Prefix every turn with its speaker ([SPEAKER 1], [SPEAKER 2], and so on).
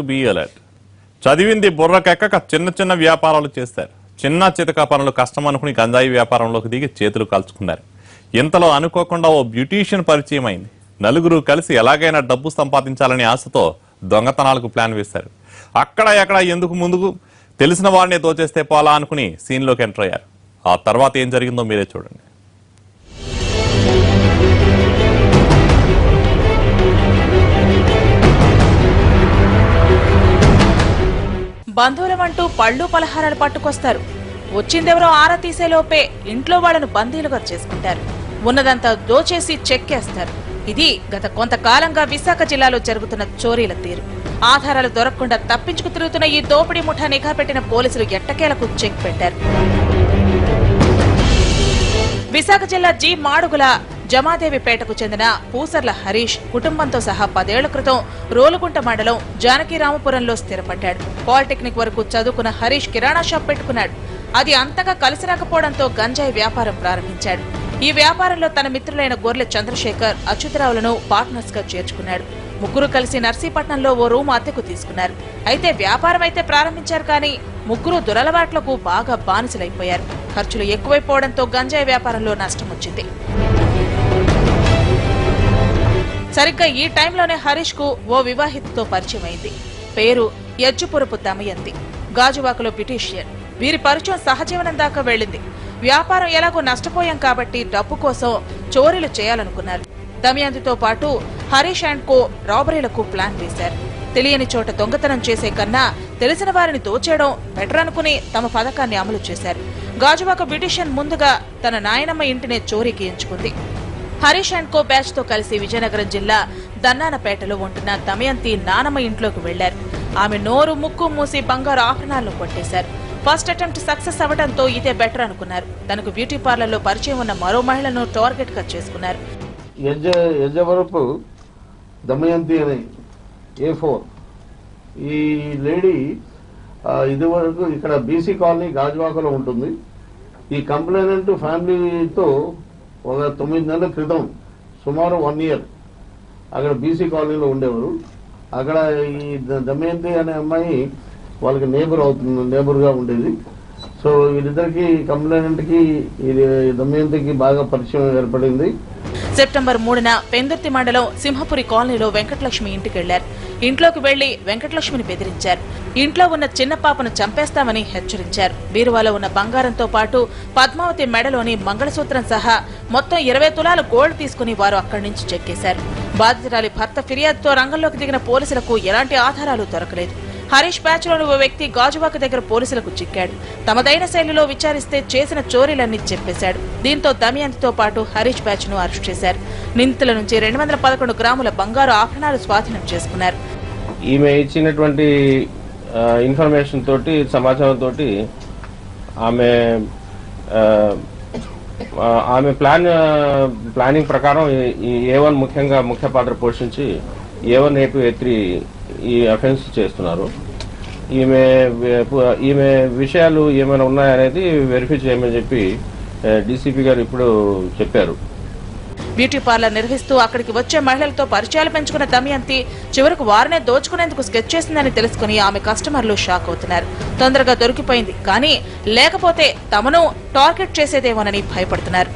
[SPEAKER 1] Be alert. చదివింది బుర్రకెక్కక చిన్న చిన్న వ్యాపారాలు చేస్తారు. చిన్న చితక పనులు కష్టం అనుకుని గంజాయి వ్యాపారంలోకి దిగి చేతులు కాల్చుకున్నారు. ఇంతలో అనుకోకుండా ఓ బ్యూటీషియన్ పరిచయం అయింది. నలుగురు కలిసి ఎలాగైనా డబ్బు సంపాదించాలని ఆశతో దొంగతనాలకు ప్లాన్ వేశారు. అక్కడ ఎక్కడ ఎందుకు ముందుకు తెలిసిన వాడినే దోచేస్తే పోలా అనుకుని సీన్లోకి ఎంటర్ అయ్యారు. ఆ తర్వాత ఏం జరిగిందో మీరే చూడండి.
[SPEAKER 2] బంధువులమంటూ పళ్ళు పలహారాలు పట్టుకొస్తారు. వచ్చిందెవరో ఆరా తీసేలోపే ఇంట్లో వాళ్లను బందీలుగా చేసుకుంటారు. ఉన్నదంతా దోచేసి చెక్కేస్తారు. ఇది గత కొంతకాలంగా విశాఖ జిల్లాలో జరుగుతున్న చోరీల తీరు. ఆధారాలు దొరకకుండా తప్పించుకు తిరుగుతున్న ఈ దోపిడీ ముఠా నిఘా పెట్టిన పోలీసులు ఎట్టకేలకు చెక్ పెట్టారు. విశాఖ జిల్లా జి మాడుగుల జమాదేవిపేటకు చెందిన పూసర్ల హరీష్ కుటుంబంతో సహా 10 ఏళ్ల క్రితం రోలుగుంట మండలం జానకీరామపురంలో స్థిరపడ్డాడు. పాలిటెక్నిక్ వరకు చదువుకున్న హరీష్ కిరాణా షాప్ పెట్టుకున్నాడు. అది అంతగా కలిసి రాకపోవడంతో గంజాయి వ్యాపారం ప్రారంభించాడు. ఈ వ్యాపారంలో తన మిత్రులైన గొర్లె చంద్రశేఖర్, అచ్యుతరావులను పార్ట్నర్స్ గా చేర్చుకున్నాడు. ముగ్గురు కలిసి నర్సీపట్నంలో ఓ రూమ్ అద్దెకు తీసుకున్నారు. అయితే వ్యాపారం అయితే ప్రారంభించారు, కానీ ముగ్గురు దురలవాట్లకు బాగా బానిసలైపోయారు. ఖర్చులు ఎక్కువైపోవడంతో గంజాయి వ్యాపారంలో నష్టం వచ్చింది. సరిగ్గా ఈ టైంలోనే హరీష్ కు ఓ వివాహితతో పరిచయం అయింది. పేరు యజ్జుపురపు దమయంతి, గాజువాకలో బ్యూటీషియన్. వీరి పరిచయం సహజీవనం దాకా వెళ్లింది. వ్యాపారం ఎలాగో నష్టపోయాం కాబట్టి డబ్బు కోసం చోరీలు చేయాలనుకున్నారు. దమయంతితో పాటు హరీష్ అండ్ కో రాబరీలకు ప్లాన్ వేశారు. తెలియని చోట దొంగతనం చేసే కన్నా తెలిసిన వారిని దోచేయడం బెటర్ అనుకుని తమ పథకాన్ని అమలు చేశారు. గాజువాక బ్యూటీషియన్ ముందుగా తన నాయనమ్మ ఇంటినే చోరీకి ఎంచుకుంది. హరీష్ అండ్ కో బ్యాచ్ తో కలిసి విజయనగరం జిల్లా దన్నానపేటలో ఉంటున్న దమయంతి నానమ్మ ఇంట్లోకి వెళ్లారు. ఆమె నోరు ముక్కు మూసి బంగారు ఆభరణాలను కొట్టేశారు. ఫస్ట్ అటెంప్ట్ సక్సెస్ అవ్వడంతో ఇదే బెటర్ అనుకున్నారు. తనకు బ్యూటీ పార్లర్ లో పరిచయం ఉన్న మరో మహిళను టార్గెట్ గా చేసుకున్నారు.
[SPEAKER 3] యజ్జవరపు దమయంతి అనే A4 ఈ లేడీ ఇదివరకు ఇక్కడ బీసీ కాలనీ గాజువాకలో ఉంటుంది. ఈ కంప్లైనెంట్ ఫ్యామిలీతో ఒక 9 నెలల క్రితం సుమారు 1 ఇయర్ అక్కడ బీసీ కాలనీలో ఉండేవారు. అక్కడ ఈ దమయంతి అనే అమ్మాయి వాళ్ళకి నేబర్గా ఉండేది. సో వీళ్ళిద్దరికి కంప్లైనెంట్ కి దమయంతికి బాగా పరిచయం ఏర్పడింది.
[SPEAKER 2] సెప్టెంబర్ 3న పెందుర్తి మండలం సింహపురి కాలనీలో వెంకటలక్ష్మి ఇంటికి వెళ్లారు. ఇంట్లోకి వెళ్లి వెంకటలక్ష్మిని బెదిరించారు. ఇంట్లో ఉన్న చిన్న పాపను చంపేస్తామని హెచ్చరించారు. బీరువాలో ఉన్న బంగారంతో పాటు పద్మావతి మెడలోని మంగళసూత్రం సహా మొత్తం 20 తులాల గోల్డ్ తీసుకుని వారు అక్కడి నుంచి చెక్కేశారు. బాధితురాలి భర్త ఫిర్యాదుతో రంగంలోకి దిగిన పోలీసులకు ఎలాంటి ఆధారాలు దొరకలేదు. హరీష్ బ్యాచ్ లోని ఓ వ్యక్తి గాజువాక దగ్గర పోలీసులకు చిక్కాడు. తమదైన శైలిలో విచారిస్తే చేసిన చోరీలన్నీ చెప్పేశాడు. దీంతో దమయంతితో పాటు హరీష్ బ్యాచ్ ను అరెస్ట్ చేశారు. నిందితుల నుంచి 211 గ్రాముల బంగారు ఆభరణాలు స్వాధీనం చేసుకున్నారు.
[SPEAKER 4] ఈమె ఇచ్చినటువంటి ఇన్ఫర్మేషన్ తోటి, సమాచారం తోటి ఆమె ప్లానింగ్ ప్రకారం ఈ A1 ముఖ్యంగా ముఖ్య పాత్ర పోషించి A1, A2, A3 ఈ అఫెన్స్ చేస్తున్నారు. ఈమె విషయాలు ఏమైనా ఉన్నాయనేది వెరిఫై చేయమని చెప్పి డీసీపీ గారు ఇప్పుడు చెప్పారు.
[SPEAKER 2] బ్యూటీ పార్లర్ నిర్వహిస్తూ అక్కడికి వచ్చే మహిళలతో పరిచయాలు పెంచుకున్న దమయంతి చివరకు వారినే దోచుకునేందుకు స్కెచ్ చేసిందని తెలుసుకుని ఆమె కస్టమర్లు షాక్ అవుతున్నారు. తొందరగా దొరికిపోయింది, కానీ లేకపోతే తమను టార్గెట్ చేసేదేమోనని భయపడుతున్నారు.